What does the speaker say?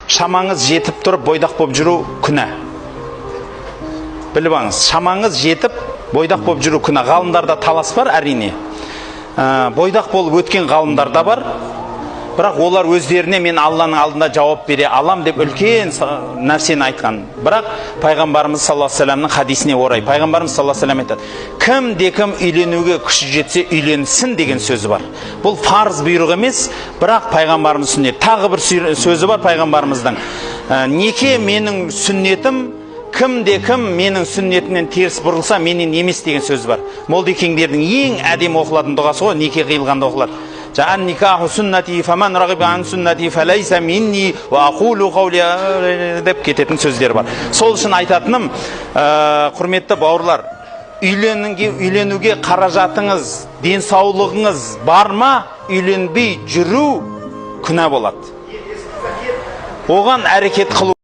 шамаңыз жетіп тұрып бойдақ болып жүру күнә. Біліп алыңыз, шамаңыз жетіп бойдақ болып жүру күнә. Ғалымдарда талас бар, әрине. Бойдақ болып өткен ғалымдар да бар. Бірақ олар өздеріне мен Алланың алдында жауап бере алам деп үлкен нәрсені айтқан. Бірақ пайғамбарымыз саллаллаху алейхи вассаламның хадисіне орай, пайғамбарымыз саллаллаху алейхи вассалам айтады: кім де кім үйленуге күші жетсе үйленсін деген сөзі бар. Бұл фарз бұйрық емес, бірақ пайғамбарымыз сүннет. Тағы бір сөзі бар пайғамбарымыздың: неке менің сүннетім, кім де кім менің сүннетімнен теріс бұрылса менен емес деген сөз бар. Молдекеңдердің ең әдемі оқылатын дұғасы ғой, неке қиылғанда оқылады. Жан никаху сүннати фаман рағиба ан сүннати фалайса минни ва ақулу қаули деп кететін сөздер бар. Сол үшін айтатыным, құрметті бауырлар, үйленуге қаражатыңыз, денсаулығыңыз бар ма, үйленбей жүру күнә болады. Оған әрекет қылу